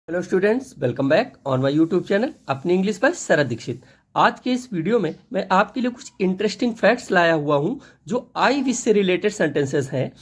Hello students, welcome back on my YouTube channel अपनी English by शरद दीक्षित। आज के इस वीडियो में मैं आपके लिए कुछ इंटरेस्टिंग फैक्ट्स लाया हुआ हूं जो आई विश से रिलेटेड सेंटेंसेस हैं।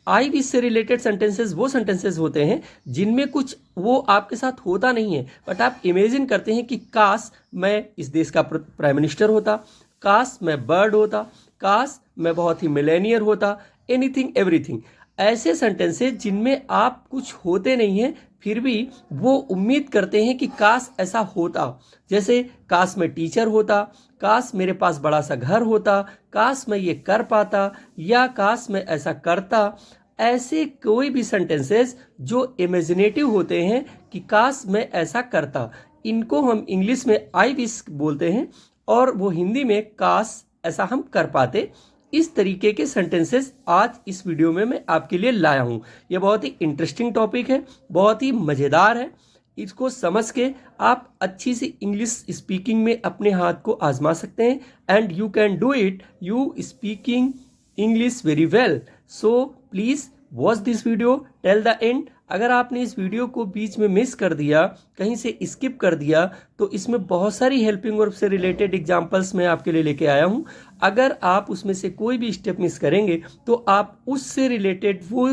आई विश से रिलेटेड सेंटेंसेस वो सेंटेंसेस होते हैं जिनमें कुछ वो आपके साथ होता नहीं है, बट आप इमेजिन करते हैं कि काश मैं इस देश का प्राइम मिनिस्टर होता, काश मैं बर्ड होता, काश मैं बहुत ही मिलेनियर होता, एनीथिंग एवरीथिंग। ऐसे सेंटेंसेस जिनमें आप कुछ होते नहीं हैं फिर भी वो उम्मीद करते हैं कि काश ऐसा होता। जैसे काश मैं टीचर होता, काश मेरे पास बड़ा सा घर होता, काश मैं ये कर पाता, या काश मैं ऐसा करता। ऐसे कोई भी सेंटेंसेस जो इमेजिनेटिव होते हैं कि काश मैं ऐसा करता, इनको हम इंग्लिश में आई विश बोलते हैं और वो हिंदी में काश ऐसा हम कर पाते। इस तरीके के सेंटेंसेस आज इस वीडियो में मैं आपके लिए लाया हूं। यह बहुत ही इंटरेस्टिंग टॉपिक है, बहुत ही मज़ेदार है। इसको समझ के आप अच्छी सी इंग्लिश स्पीकिंग में अपने हाथ को आजमा सकते हैं and you can do it. You speaking English very well. So please watch this video till the end. अगर आपने इस वीडियो को बीच में मिस कर दिया, कहीं से स्किप कर दिया, तो इसमें बहुत सारी हेल्पिंग वर्ब से रिलेटेड एग्जांपल्स मैं आपके लिए लेके आया हूं। अगर आप उसमें से कोई भी स्टेप मिस करेंगे तो आप उससे रिलेटेड वो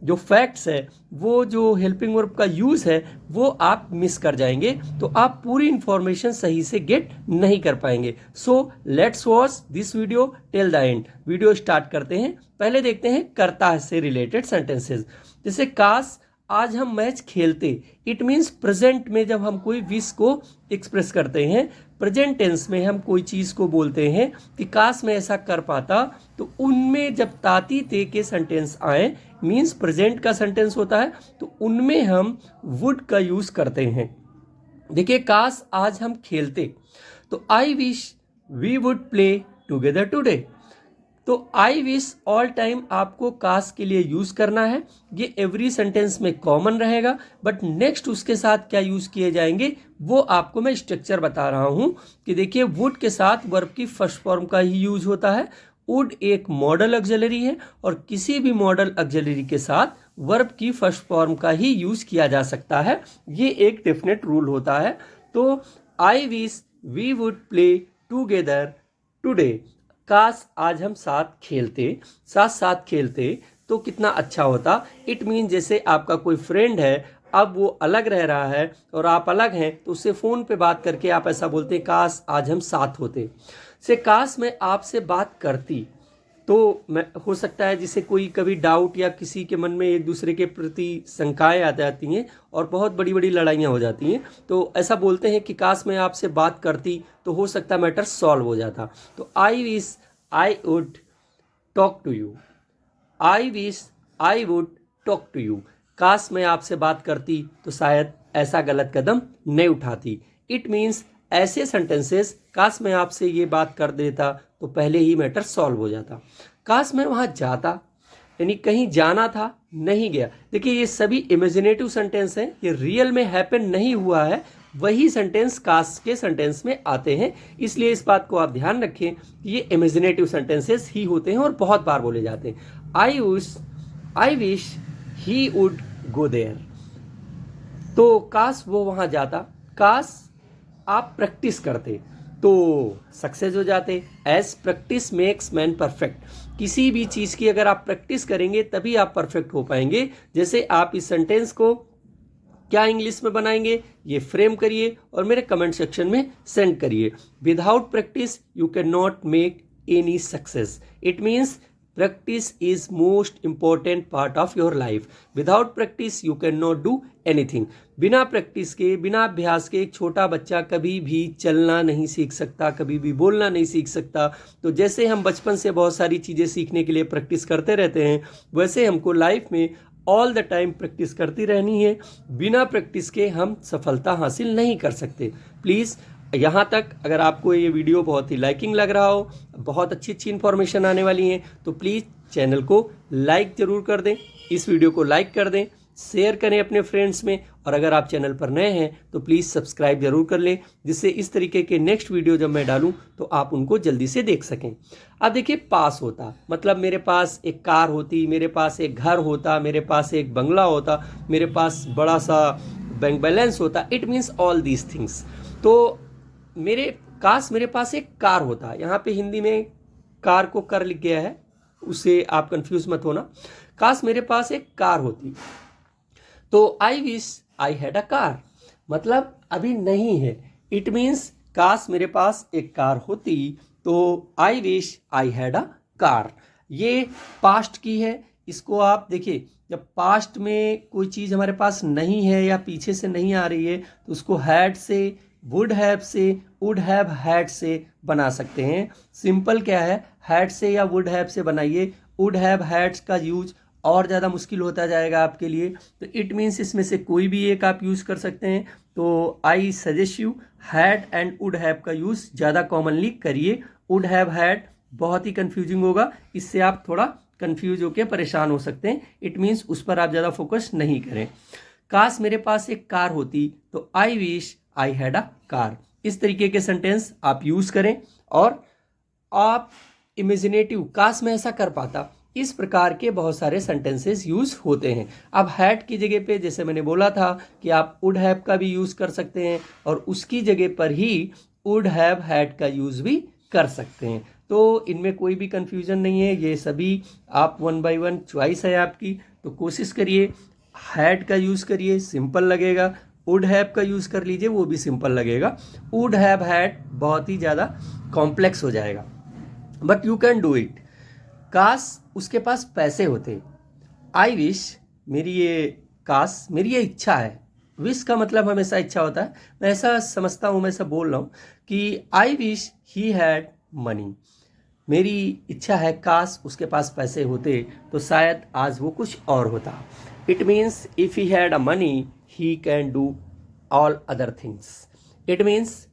जो फैक्ट्स है, वो जो हेल्पिंग वर्ब का यूज़ है, वो आप मिस कर जाएंगे, तो आप पूरी इंफॉर्मेशन सही से गेट नहीं कर पाएंगे। So let's watch this video till the end. Video start करते हैं। पहले देखते हैं करता से रिलेटेड सेंटेंसेस। जैसे काश आज हम मैच खेलते, इट मीन्स प्रेजेंट में जब हम कोई विश को एक्सप्रेस करते हैं, प्रेजेंट टेंस में हम कोई चीज़ को बोलते हैं कि काश मैं ऐसा कर पाता, तो उनमें जब ताती ते के सेंटेंस आए, मीन्स प्रेजेंट का सेंटेंस होता है, तो उनमें हम वुड का यूज़ करते हैं। देखिए, काश आज हम खेलते, तो I wish we would play together today. तो आई विश ऑल टाइम आपको काश के लिए यूज करना है। ये एवरी सेंटेंस में कॉमन रहेगा, बट नेक्स्ट उसके साथ क्या यूज किए जाएंगे वो आपको मैं स्ट्रक्चर बता रहा हूं कि देखिए, वुड के साथ वर्ब की फर्स्ट फॉर्म का ही यूज होता है। वुड एक मॉडल ऑक्सिलरी है और किसी भी मॉडल ऑक्सिलरी के साथ वर्ब की फर्स्ट फॉर्म का ही यूज किया जा सकता है। ये एक डेफिनेट रूल होता है। तो I wish we would play together today. काश आज हम साथ खेलते तो कितना अच्छा होता। इट मीन जैसे आपका कोई फ्रेंड है, अब वो अलग रह रहा है और आप अलग हैं, तो उससे फ़ोन पे बात करके आप ऐसा बोलते हैं, काश आज हम साथ होते। से काश मैं आपसे बात करती, तो मैं हो सकता है जिसे कोई कभी डाउट या किसी के मन में एक दूसरे के प्रति शंकाएं आ जाती हैं और बहुत बड़ी बड़ी लड़ाइयाँ हो जाती हैं, तो ऐसा बोलते हैं कि काश मैं आपसे बात करती तो हो सकता है मैटर सॉल्व हो जाता। तो I wish I would talk to you. I wish I would talk to you. काश मैं आपसे बात करती तो शायद ऐसा गलत कदम नहीं उठाती। इट मीन्स ऐसे सेंटेंसेस, काश मैं आपसे ये बात कर देता तो पहले ही मैटर सॉल्व हो जाता। काश मैं वहाँ जाता, यानी कहीं जाना था, नहीं गया। देखिए, ये सभी इमेजिनेटिव सेंटेंस हैं, ये रियल में हैपन नहीं हुआ है, वही सेंटेंस काश के सेंटेंस में आते हैं। इसलिए इस बात को आप ध्यान रखें कि ये इमेजिनेटिव सेंटेंसेस ही होते हैं और बहुत बार बोले जाते हैं। I wish he would go there. तो काश वो वहाँ जाता, काश आप प्रैक्टिस करते तो सक्सेस हो जाते। As practice makes man perfect. किसी भी चीज़ की अगर आप प्रैक्टिस करेंगे तभी आप परफेक्ट हो पाएंगे। जैसे आप इस सेंटेंस को क्या इंग्लिश में बनाएंगे, ये फ्रेम करिए और मेरे कमेंट सेक्शन में सेंड करिए। Without practice you can not make any success. It means practice is most important part of your life. Without practice you cannot do anything. बिना प्रैक्टिस के, बिना अभ्यास के एक छोटा बच्चा कभी भी चलना नहीं सीख सकता, कभी भी बोलना नहीं सीख सकता। तो जैसे हम बचपन से बहुत सारी चीज़ें सीखने के लिए प्रैक्टिस करते रहते हैं, वैसे हमको लाइफ में ऑल द टाइम प्रैक्टिस करती रहनी है। बिना प्रैक्टिस के हम सफलता हासिल नहीं कर सकते। प्लीज़ यहाँ तक अगर आपको ये वीडियो बहुत ही लाइकिंग लग रहा हो, बहुत अच्छी अच्छी इन्फॉर्मेशन आने वाली है, तो प्लीज़ चैनल को लाइक ज़रूर कर दें, इस वीडियो को लाइक कर दें शेयर करें अपने फ्रेंड्स में, और अगर आप चैनल पर नए हैं तो प्लीज़ सब्सक्राइब जरूर कर लें, जिससे इस तरीके के नेक्स्ट वीडियो जब मैं डालूं तो आप उनको जल्दी से देख सकें। अब देखिए, पास होता मतलब मेरे पास एक कार होती, मेरे पास एक घर होता, मेरे पास एक बंगला होता, मेरे पास बड़ा सा बैंक बैलेंस होता। It means all these things. तो मेरे पास एक कार होता। यहाँ पे हिंदी में कार को कर लिख गया है, उसे आप कंफ्यूज मत होना। काश मेरे पास एक कार होती। तो I wish I had a car, मतलब अभी नहीं है। इट मीन्स काश मेरे पास एक कार होती, तो I wish I had a car. ये पास्ट की है। इसको आप देखिए, जब पास्ट में कोई चीज़ हमारे पास नहीं है या पीछे से नहीं आ रही है तो उसको हैड से, वुड हैव से, वुड हैव हैड से बना सकते हैं। सिंपल क्या है, हैड से या वुड हैव से बनाइए। वुड हैव हैड्स का यूज और ज़्यादा मुश्किल होता जाएगा आपके लिए। तो इट मीन्स इसमें से कोई भी एक आप यूज़ कर सकते हैं। तो I suggest you had and would have का यूज़ ज़्यादा कॉमनली करिए। वुड हैव हैड बहुत ही कंफ्यूजिंग होगा, इससे आप थोड़ा कंफ्यूज होकर परेशान हो सकते हैं। इट मीन्स उस पर आप ज़्यादा फोकस नहीं करें। काश मेरे पास एक कार होती, तो I wish I had a car. इस तरीके के सेंटेंस आप यूज़ करें। और आप इमेजिनेटिव, काश मैं ऐसा कर पाता, इस प्रकार के बहुत सारे सेंटेंसेस यूज होते हैं। अब हैड की जगह पे, जैसे मैंने बोला था कि आप वुड हैव का भी यूज कर सकते हैं, और उसकी जगह पर ही वुड हैव हैड का यूज भी कर सकते हैं। तो इनमें कोई भी कंफ्यूजन नहीं है, ये सभी आप 1 बाय 1 चॉइस है आपकी। तो कोशिश करिए, हैड का यूज करिए, सिंपल लगेगा। वुड हैव का यूज कर लीजिए, वो भी सिंपल लगेगा। वुड हैव हैड बहुत ही ज़्यादा कॉम्प्लेक्स हो जाएगा, but you can do it. काश उसके पास पैसे होते। आई विश, मेरी ये इच्छा है। विश का मतलब हमेशा इच्छा होता है, मैं ऐसा समझता हूँ, मैं ऐसा बोल रहा हूँ कि आई विश ही हैड मनी। मेरी इच्छा है काश उसके पास पैसे होते, तो शायद आज वो कुछ और होता। It means if he had a money he can do all other things. It means,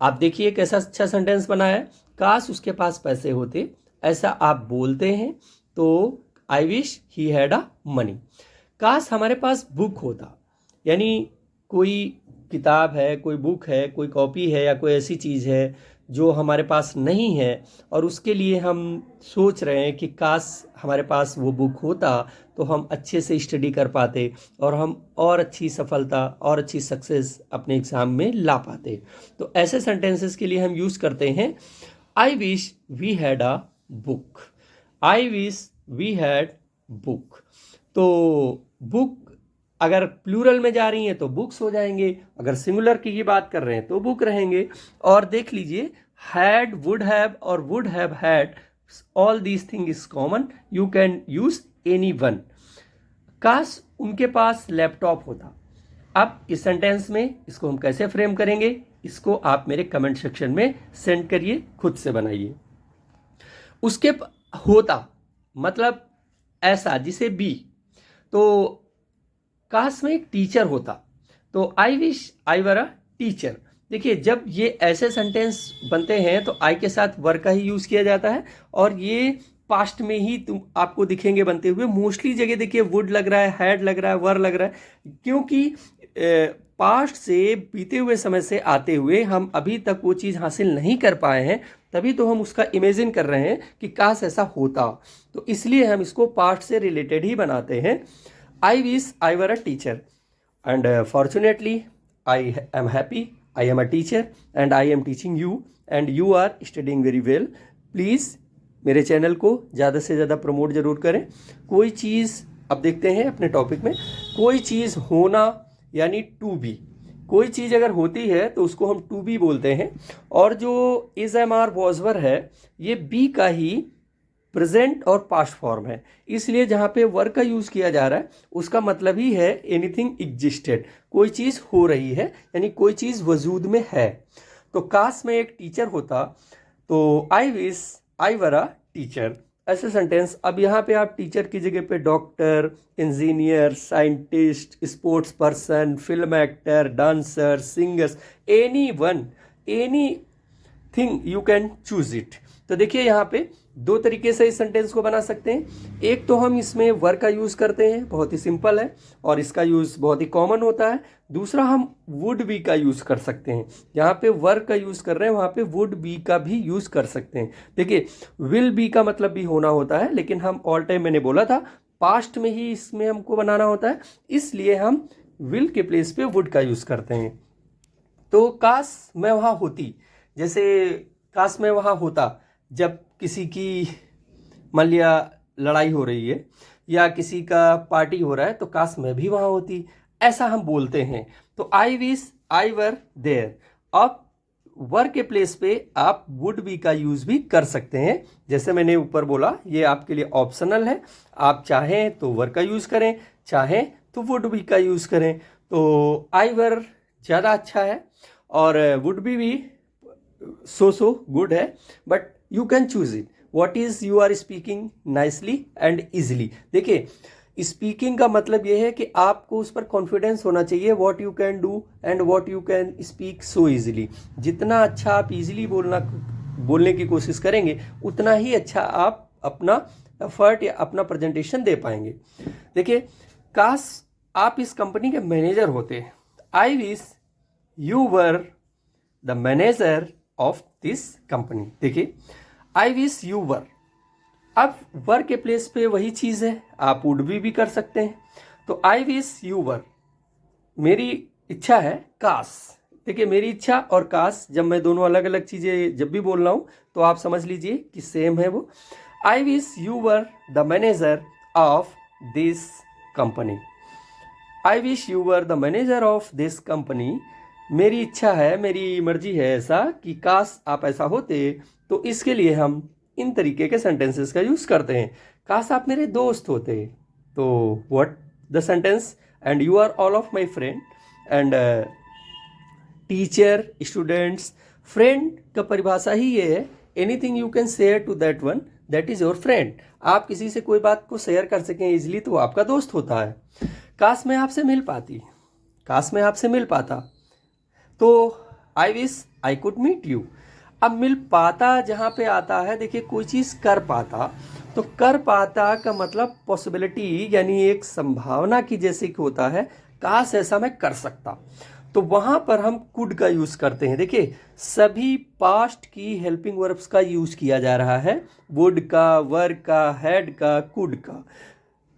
आप देखिए कैसा अच्छा सेंटेंस बना है। काश उसके पास पैसे होते, ऐसा आप बोलते हैं, तो I wish he had a money. काश हमारे पास बुक होता, यानी कोई किताब है, कोई बुक है, कोई कॉपी है, या कोई ऐसी चीज़ है जो हमारे पास नहीं है, और उसके लिए हम सोच रहे हैं कि काश हमारे पास वो बुक होता तो हम अच्छे से स्टडी कर पाते, और हम और अच्छी सफलता और अच्छी सक्सेस अपने एग्ज़ाम में ला पाते। तो ऐसे सेंटेंसेस के लिए हम यूज़ करते हैं I wish we had a book. I wish we had book. तो बुक अगर प्लूरल में जा रही हैं तो बुक्स हो जाएंगे, अगर सिंगुलर की बात कर रहे हैं तो बुक रहेंगे। और देख लीजिए, हैड, वुड हैव और would have had, all these thing is common, you can use any one. काश उनके पास लैपटॉप होता। अब इस सेंटेंस में इसको हम कैसे फ्रेम करेंगे, इसको आप मेरे कमेंट सेक्शन में सेंड करिए, खुद से बनाइए। उसके होता मतलब ऐसा, जिसे बी। तो काश में एक टीचर होता, तो I wish I were a teacher. देखिए, जब ये ऐसे सेंटेंस बनते हैं तो आई के साथ वर का ही यूज किया जाता है, और ये पास्ट में ही तुम आपको दिखेंगे बनते हुए। मोस्टली जगह देखिए वुड लग रहा है, हैड लग रहा है, वर लग रहा है, क्योंकि पास्ट से, बीते हुए समय से आते हुए हम अभी तक वो चीज़ हासिल नहीं कर पाए हैं, तभी तो हम उसका इमेजिन कर रहे हैं कि काश ऐसा होता। तो इसलिए हम इसको पास्ट से रिलेटेड ही बनाते हैं। I wish I were a teacher, and fortunately I am happy, I am a teacher and I am teaching you, and you are studying very well. Please मेरे चैनल को ज़्यादा से ज़्यादा प्रमोट जरूर करें। कोई चीज़, अब देखते हैं अपने टॉपिक में, कोई चीज़ होना यानी टू बी। कोई चीज़ अगर होती है तो उसको हम टू बी बोलते हैं, और जो is am are was were है, ये बी का ही प्रेजेंट और पास्ट फॉर्म है। इसलिए जहाँ पे वर का यूज़ किया जा रहा है उसका मतलब ही है एनीथिंग एग्जिस्टेड, कोई चीज़ हो रही है, यानी कोई चीज़ वजूद में है। तो काश में एक टीचर होता, तो I wish I were a teacher, ऐसे सेंटेंस। अब यहाँ पे आप टीचर की जगह पे doctor, engineer, scientist, sports person, film actor, dancer, singers, any one, any thing you can choose it. तो देखिए यहाँ पे दो तरीके से इस सेंटेंस को बना सकते हैं। एक तो हम इसमें वर का यूज़ करते हैं, बहुत ही सिंपल है और इसका यूज़ बहुत ही कॉमन होता है। दूसरा हम वुड बी का यूज़ कर सकते हैं, जहाँ पे वर का यूज़ कर रहे हैं वहाँ पे वुड बी का भी यूज़ कर सकते हैं। देखिए विल बी का मतलब भी होना होता है, लेकिन हम ऑल टाइम मैंने बोला था पास्ट में ही इसमें हमको बनाना होता है, इसलिए हम विल के प्लेस पे वुड का यूज़ करते हैं। तो काश मैं वहाँ होती, जैसे काश मैं वहाँ होता जब किसी की मान लिया लड़ाई हो रही है या किसी का पार्टी हो रहा है, तो काश मैं भी वहाँ होती, ऐसा हम बोलते हैं। तो I wish I were there. अब वर के प्लेस पे आप वुड बी का यूज़ भी कर सकते हैं। जैसे मैंने ऊपर बोला ये आपके लिए ऑप्शनल है, आप चाहें तो वर का यूज़ करें, चाहें तो वुड बी का यूज़ करें। तो आई वर ज़्यादा अच्छा है और वुड बी भी सो गुड है, but you can choose it what is you are speaking nicely and easily. देखिए स्पीकिंग का मतलब यह है कि आपको उस पर कॉन्फिडेंस होना चाहिए, what you can do and what you can speak so easily. जितना अच्छा आप इजिली बोलने की कोशिश करेंगे उतना ही अच्छा आप अपना एफर्ट या अपना प्रेजेंटेशन दे पाएंगे। देखिए काश आप इस कंपनी के मैनेजर होते, आई wish you were the manager of this company. देखिए आई विश यू वर, अब वर के प्लेस पे वही चीज़ है, आप वुड भी कर सकते हैं। तो आई विश यू वर, मेरी इच्छा है काश। देखिए मेरी इच्छा और काश, जब मैं दोनों अलग अलग चीज़ें जब भी बोल रहा हूँ तो आप समझ लीजिए कि सेम है वो। आई wish you were the manager of this company. I wish you were the manager of this company, मेरी इच्छा है, मेरी मर्जी है ऐसा कि काश आप ऐसा होते। तो इसके लिए हम इन तरीके के सेंटेंसेस का यूज़ करते हैं। काश आप मेरे दोस्त होते, तो what the sentence, and you are all of my friend. And teacher students, friend का परिभाषा ही ये है, anything you can share to that one that is your friend. आप किसी से कोई बात को शेयर कर सकें इजिली तो वो आपका दोस्त होता है। काश मैं आपसे मिल पाती, काश मैं आपसे मिल पाता, तो I wish I could meet you. अब मिल पाता जहाँ पे आता है, देखिए कोई चीज़ कर पाता, तो कर पाता का मतलब पॉसिबिलिटी यानी एक संभावना की जैसे कि होता है, काश ऐसा मैं कर सकता, तो वहाँ पर हम कुड का यूज़ करते हैं। देखिए सभी पास्ट की हेल्पिंग वर्ब्स का यूज़ किया जा रहा है, वुड का, वर का, हैड का, कुड का,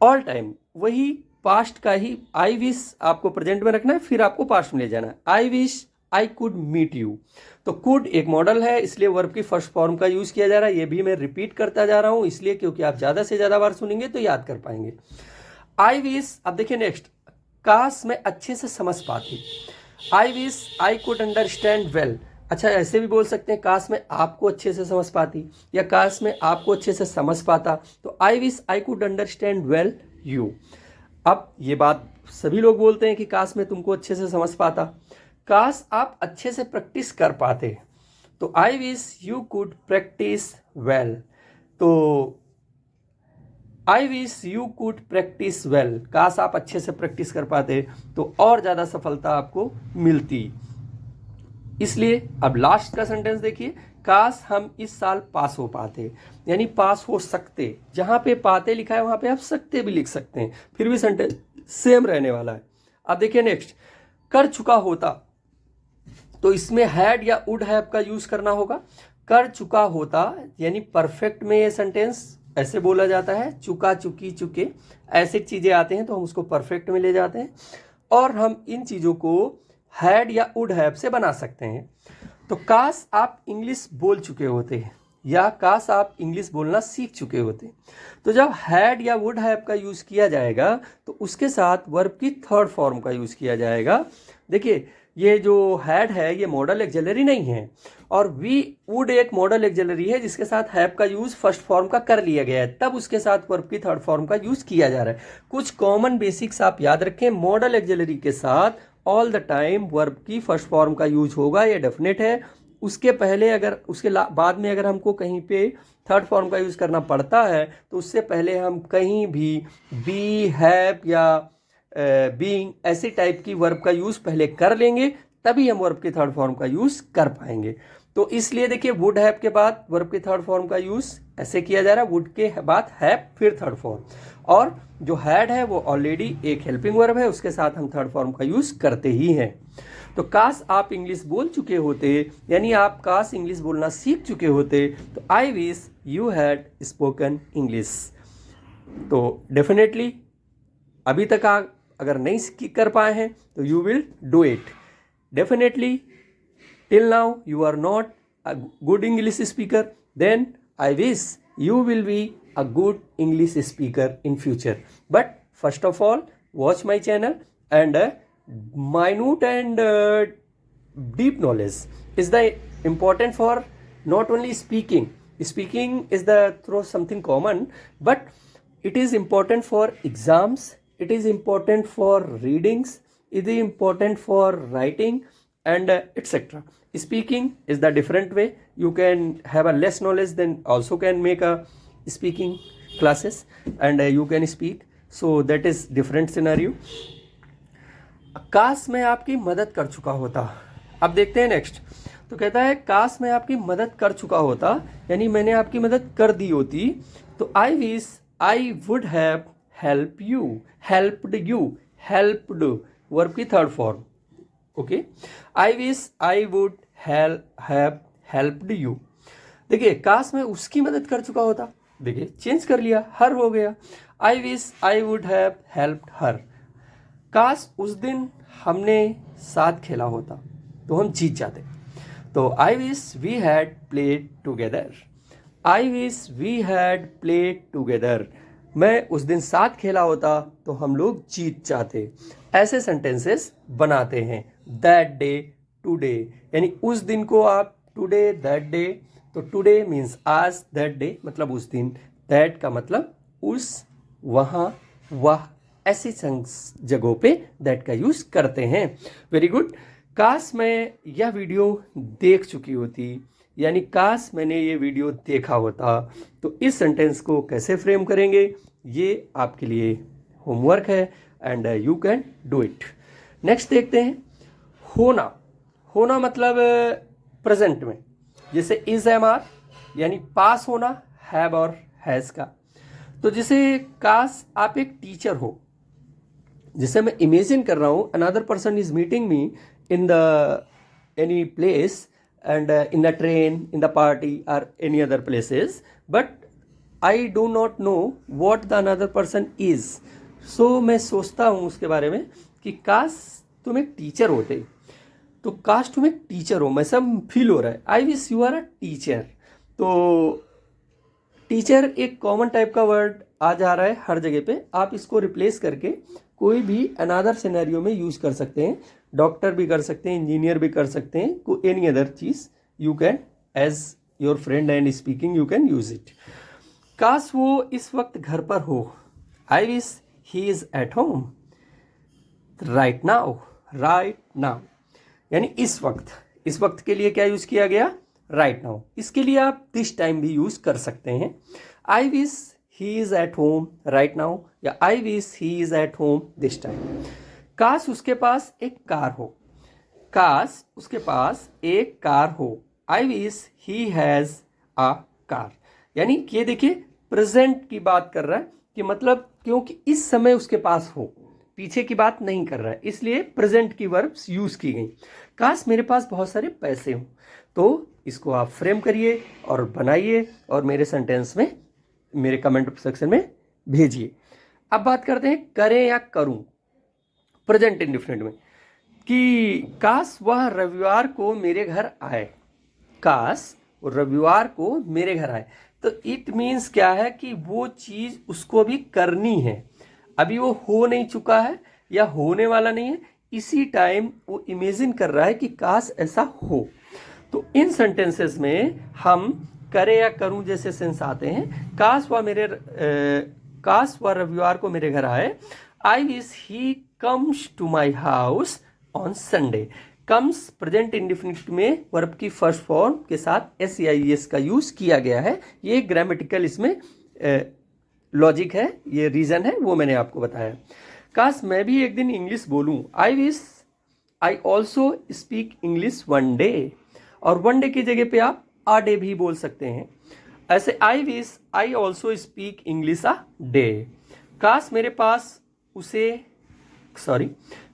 ऑल टाइम वही पास्ट का ही। आई विश आपको प्रेजेंट में रखना है, फिर आपको पास्ट में ले जाना है। I wish I could meet you, तो कुड एक मॉडल है इसलिए वर्ब की फर्स्ट फॉर्म का यूज़ किया जा रहा है। ये भी मैं रिपीट करता जा रहा हूँ इसलिए क्योंकि आप ज़्यादा से ज़्यादा बार सुनेंगे तो याद कर पाएंगे। आई विश, अब देखिए नेक्स्ट, काश मैं अच्छे से समझ पाती। आई wish I could understand well. अच्छा ऐसे भी बोल सकते हैं, काश मैं आपको अच्छे से समझ पाती या काश मैं आपको अच्छे से समझ पाता। तो I wish I could understand well you. अब ये बात सभी लोग बोलते हैं कि काश मैं तुमको अच्छे से समझ पाता। काश आप अच्छे से प्रैक्टिस कर पाते, तो I wish you could practice well. तो I wish you could practice well, काश आप अच्छे से प्रैक्टिस कर पाते तो और ज़्यादा सफलता आपको मिलती। इसलिए अब लास्ट का सेंटेंस देखिए, काश हम इस साल पास हो पाते, यानी पास हो सकते। जहाँ पे पाते लिखा है वहाँ पे आप सकते भी लिख सकते हैं, फिर भी सेंटेंस सेम रहने वाला है। अब देखिए नेक्स्ट, कर चुका होता, तो इसमें हैड या वुड हैव का यूज़ करना होगा। कर चुका होता यानी परफेक्ट में ये सेंटेंस ऐसे बोला जाता है, चुका, चुकी, चुके, ऐसे चीज़ें आते हैं तो हम उसको परफेक्ट में ले जाते हैं और हम इन चीज़ों को हैड या वुड हैव से बना सकते हैं। तो काश आप इंग्लिश बोल चुके होते या काश आप इंग्लिश बोलना सीख चुके होते, तो जब हैड या वुड हैव का यूज़ किया जाएगा तो उसके साथ वर्ब की थर्ड फॉर्म का यूज़ किया जाएगा। देखिए ये जो हैड है ये मॉडल एक्सिलरी नहीं है और वी वुड एक मॉडल एक्सिलरी है जिसके साथ हैव का यूज़ फर्स्ट फॉर्म का कर लिया गया है, तब उसके साथ वर्ब की थर्ड फॉर्म का यूज़ किया जा रहा है। कुछ कॉमन बेसिक्स आप याद रखें, मॉडल एक्सिलरी के साथ ऑल द टाइम वर्ब की फर्स्ट फॉर्म का यूज होगा, ये डेफिनेट है। उसके पहले अगर उसके बाद में अगर हमको कहीं पे थर्ड फॉर्म का यूज़ करना पड़ता है तो उससे पहले हम कहीं भी बी, हैव या बीइंग ऐसे टाइप की वर्ब का यूज़ पहले कर लेंगे, तभी हम वर्ब के थर्ड फॉर्म का यूज कर पाएंगे। तो इसलिए देखिए वुड हैव के बाद वर्ब के थर्ड फॉर्म का यूज ऐसे किया जा रहा है, वुड के बाद हैव फिर थर्ड फॉर्म, और जो हैड है वो ऑलरेडी एक हेल्पिंग वर्ब है, उसके साथ हम थर्ड फॉर्म का यूज करते ही हैं। तो काश आप इंग्लिश बोल चुके होते, यानी आप काश इंग्लिश बोलना सीख चुके होते, तो I wish you had spoken English. तो डेफिनेटली अभी तक आप अगर नहीं कर पाए हैं तो you will do it definitely. Till now you are not a good English speaker, then I wish you will be a good English speaker in future. But first of all, watch my channel, and minute and deep knowledge is the important for not only speaking. Speaking is the through something common, but it is important for exams, it is important for readings, it is important for writing, and etc. Speaking is the different way. You can have a less knowledge, then also can make a speaking classes, and you can speak. So that is different scenario. काश मैं आपकी मदद कर चुका होता। अब देखते हैं नेक्स्ट। तो कहता है काश मैं आपकी मदद कर चुका होता, यानी मैंने आपकी मदद कर दी होती। तो I wish I would have help you, helped you, helped verb की third form. Okay, I wish I would have helped you. देखिए काश मैं उसकी मदद कर चुका होता, देखिए चेंज कर लिया, हर हो गया। आई wish I would have helped हर। काश उस दिन हमने साथ खेला होता तो हम जीत जाते। तो I wish we had played together, I wish we had played together. मैं उस दिन साथ खेला होता तो हम लोग जीत जाते। ऐसे सेंटेंसेस बनाते हैं। दैट डे, टुडे, यानी उस दिन को आप टुडे, दैट डे, तो टुडे मीन्स आज, दैट डे मतलब उस दिन, दैट का मतलब उस, वहाँ, वह, ऐसी जगहों पे दैट का यूज करते हैं। Very good. काश मैं यह वीडियो देख चुकी होती, यानी काश मैंने ये वीडियो देखा होता। तो इस सेंटेंस को कैसे फ्रेम करेंगे, ये आपके लिए होमवर्क है, and you can do it. Next देखते हैं होना। होना मतलब प्रेजेंट में, जैसे इज, एम, आर, यानी पास होना हैव और हैज का। तो जैसे काश आप एक टीचर हो, जैसे मैं इमेजिन कर रहा हूँ another person is meeting me in the any place, and in the train, in the party और any other places, but I do not know what the another person is. So मैं सोचता हूँ उसके बारे में कि काश तुम एक टीचर होते, तो काश तुम एक टीचर हो, मैं सब फील हो रहा है। I wish you are a teacher. तो टीचर एक कॉमन टाइप का वर्ड आ जा रहा है हर जगह पे, आप इसको रिप्लेस करके कोई भी अनदर सिनेरियो में यूज कर सकते हैं। डॉक्टर भी कर सकते हैं, इंजीनियर भी कर सकते हैं, कोई एनी अदर चीज you can as your friend and speaking you can use it. काश वो इस वक्त घर पर हो, I wish he is at home right now, right now, यानी इस वक्त, इस वक्त के लिए क्या यूज किया गया, राइट नाउ। इसके लिए आप दिस टाइम भी यूज कर सकते हैं। I wish he is at home right now, या I wish he is at home this time. काश उसके पास एक कार हो, काश उसके पास एक कार हो, I wish he has a car. यानी ये देखिए प्रेजेंट की बात कर रहा है, कि मतलब क्योंकि इस समय उसके पास हो, पीछे की बात नहीं कर रहा है, इसलिए प्रेजेंट की वर्ब्स यूज की गई। काश मेरे पास बहुत सारे पैसे हों, तो इसको आप फ्रेम करिए और बनाइए और मेरे सेंटेंस में, मेरे कमेंट सेक्शन में भेजिए। अब बात करते हैं करें या करूं, प्रेजेंट इंडिफिनिट में, कि काश वह रविवार को मेरे घर आए, काश रविवार को मेरे घर आए। तो इट मीन्स क्या है कि वो चीज उसको भी करनी है, अभी वो हो नहीं चुका है या होने वाला नहीं है, इसी टाइम वो इमेजिन कर रहा है कि काश ऐसा हो। तो इन सेंटेंसेस में हम करे या करूं जैसे सेंस आते हैं। काश वह रविवार को मेरे घर आए, I wish he comes to my house on Sunday. Comes present indefinite में वर्ब की फर्स्ट फॉर्म के साथ SEIS का यूज किया गया है। ये ग्रामेटिकल इसमें लॉजिक है, ये रीजन है, वो मैंने आपको बताया। काश मैं भी एक दिन इंग्लिश बोलूं, आई wish I also speak English one day, और वन डे की जगह पे आप अ डे भी बोल सकते हैं। ऐसे आई wish I also speak English a day. काश मेरे पास उसे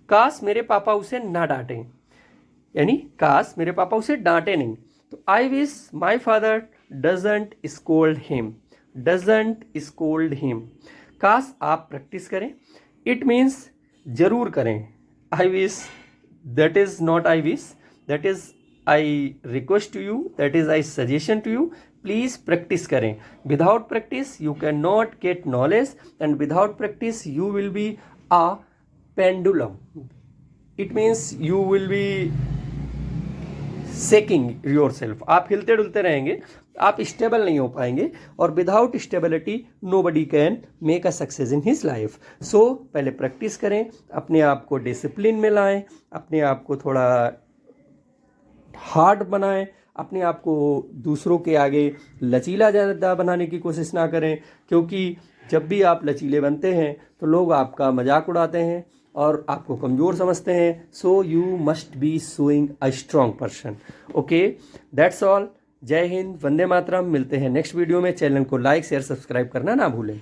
काश मेरे पापा उसे ना डांटें, यानी काश मेरे पापा उसे डांटे नहीं। तो I wish my father doesn't scold him, doesn't scold him. काश आप प्रैक्टिस करें, इट मीन्स जरूर करें। I wish, that is not I wish, that is I request to you, that is I suggestion to you, please practice करें। Without practice you can not get knowledge, and without practice you will be a pendulum, it means you will be shaking yourself, आप हिलते डुलते रहेंगे, आप stable नहीं हो पाएंगे, और without stability nobody can make a success in his life. So पहले practice करें, अपने आप को डिसिप्लिन में लाएं, अपने आप को थोड़ा हार्ड बनाएं, अपने आप को दूसरों के आगे लचीला ज़्यादा बनाने की कोशिश ना करें, क्योंकि जब भी आप लचीले बनते हैं तो लोग आपका मजाक उड़ाते हैं और आपको कमज़ोर समझते हैं। So you must be showing a strong person. Okay, that's all. जय हिंद, वंदे मातरम। मिलते हैं नेक्स्ट वीडियो में। चैनल को लाइक शेयर सब्सक्राइब करना ना भूलें।